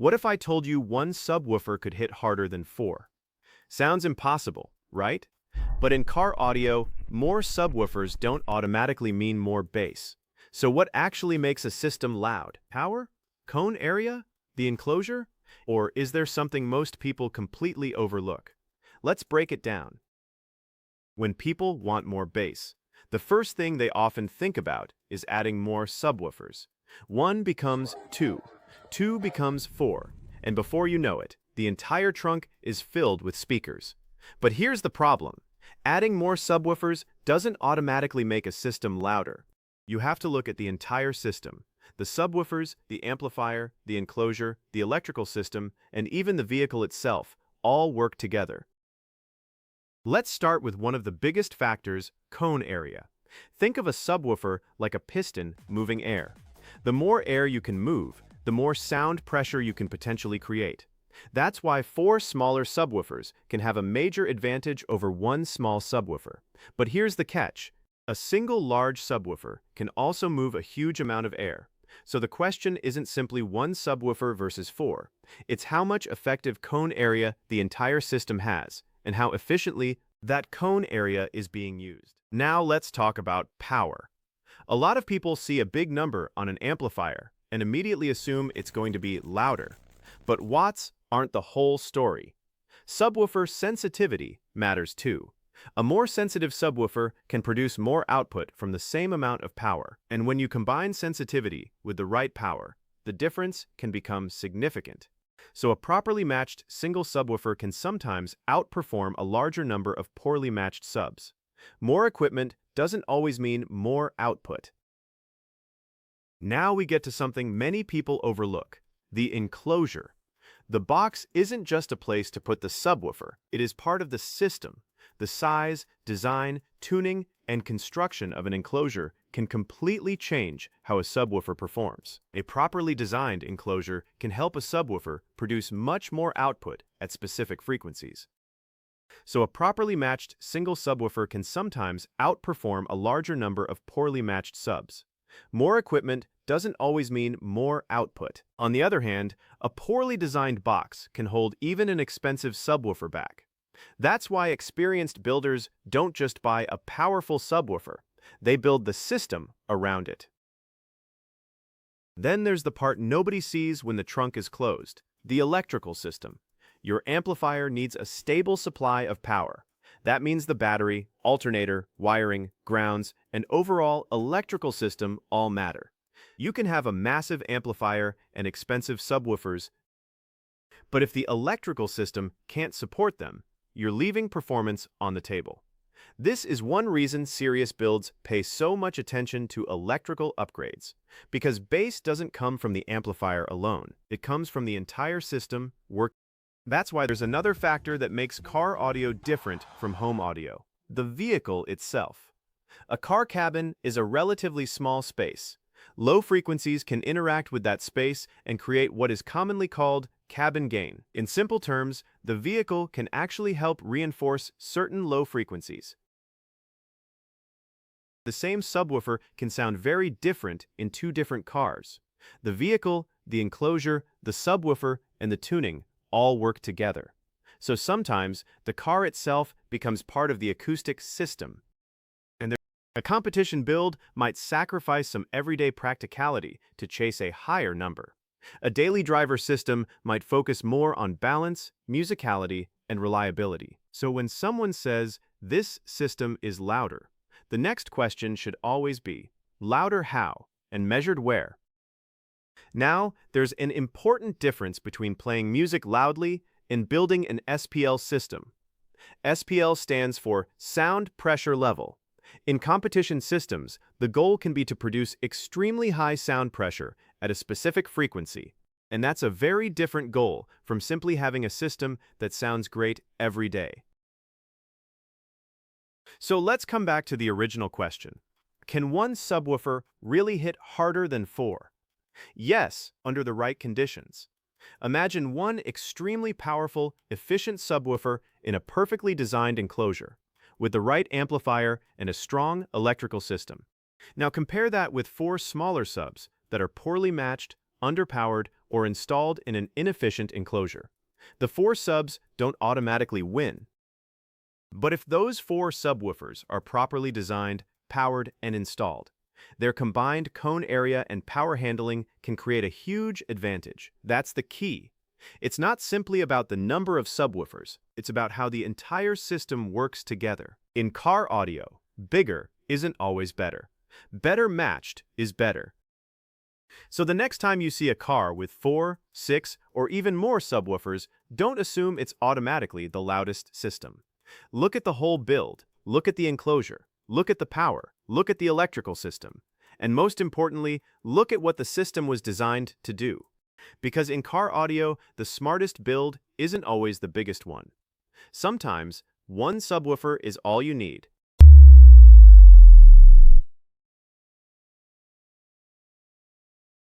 What if I told you one subwoofer could hit harder than four? Sounds impossible, right? But in car audio, more subwoofers don't automatically mean more bass. So what actually makes a system loud? Power? Cone area? The enclosure? Or is there something most people completely overlook? Let's break it down. When people want more bass, the first thing they often think about is adding more subwoofers. One becomes two, two becomes four, and before you know it, the entire trunk is filled with speakers. But here's the problem. Adding more subwoofers doesn't automatically make a system louder. You have to look at the entire system. The subwoofers, the amplifier, the enclosure, the electrical system, and even the vehicle itself all work together. Let's start with one of the biggest factors, cone area. Think of a subwoofer like a piston moving air. The more air you can move, the more sound pressure you can potentially create. That's why four smaller subwoofers can have a major advantage over one small subwoofer. But here's the catch. A single large subwoofer can also move a huge amount of air. So the question isn't simply one subwoofer versus four. It's how much effective cone area the entire system has, and how efficiently that cone area is being used. Now let's talk about power. A lot of people see a big number on an amplifier and immediately assume it's going to be louder. But watts aren't the whole story. Subwoofer sensitivity matters too. A more sensitive subwoofer can produce more output from the same amount of power. And when you combine sensitivity with the right power, the difference can become significant. So a properly matched single subwoofer can sometimes outperform a larger number of poorly matched subs. More equipment doesn't always mean more output. Now we get to something many people overlook, the enclosure. The box isn't just a place to put the subwoofer, it is part of the system. The size, design, tuning, and construction of an enclosure can completely change how a subwoofer performs. A properly designed enclosure can help a subwoofer produce much more output at specific frequencies. So a properly matched single subwoofer can sometimes outperform a larger number of poorly matched subs. More equipment doesn't always mean more output. On the other hand, a poorly designed box can hold even an expensive subwoofer back. That's why experienced builders don't just buy a powerful subwoofer, they build the system around it. Then there's the part nobody sees when the trunk is closed, the electrical system. Your amplifier needs a stable supply of power. That means the battery, alternator, wiring, grounds, and overall electrical system all matter. You can have a massive amplifier and expensive subwoofers, but if the electrical system can't support them, you're leaving performance on the table. This is one reason serious builds pay so much attention to electrical upgrades, because bass doesn't come from the amplifier alone. It comes from the entire system working. That's why there's another factor that makes car audio different from home audio: the vehicle itself. A car cabin is a relatively small space. Low frequencies can interact with that space and create what is commonly called cabin gain. In simple terms, the vehicle can actually help reinforce certain low frequencies. The same subwoofer can sound very different in two different cars. The vehicle, the enclosure, the subwoofer, and the tuning all work together. So sometimes the car itself becomes part of the acoustic system. And a competition build might sacrifice some everyday practicality to chase a higher number. A daily driver system might focus more on balance, musicality, and reliability. So when someone says, "This system is louder," the next question should always be, louder how, and measured where? Now, there's an important difference between playing music loudly and building an SPL system. SPL stands for Sound Pressure Level. In competition systems, the goal can be to produce extremely high sound pressure at a specific frequency, and that's a very different goal from simply having a system that sounds great every day. So let's come back to the original question. Can one subwoofer really hit harder than four? Yes, under the right conditions. Imagine one extremely powerful, efficient subwoofer in a perfectly designed enclosure, with the right amplifier and a strong electrical system. Now compare that with four smaller subs that are poorly matched, underpowered, or installed in an inefficient enclosure. The four subs don't automatically win. But if those four subwoofers are properly designed, powered, and installed, their combined cone area and power handling can create a huge advantage. That's the key. It's not simply about the number of subwoofers, it's about how the entire system works together. In car audio, bigger isn't always better. Better matched is better. So the next time you see a car with 4, 6, or even more subwoofers, don't assume it's automatically the loudest system. Look at the whole build, look at the enclosure, look at the power, look at the electrical system, and most importantly, look at what the system was designed to do. Because in car audio, the smartest build isn't always the biggest one. Sometimes, one subwoofer is all you need,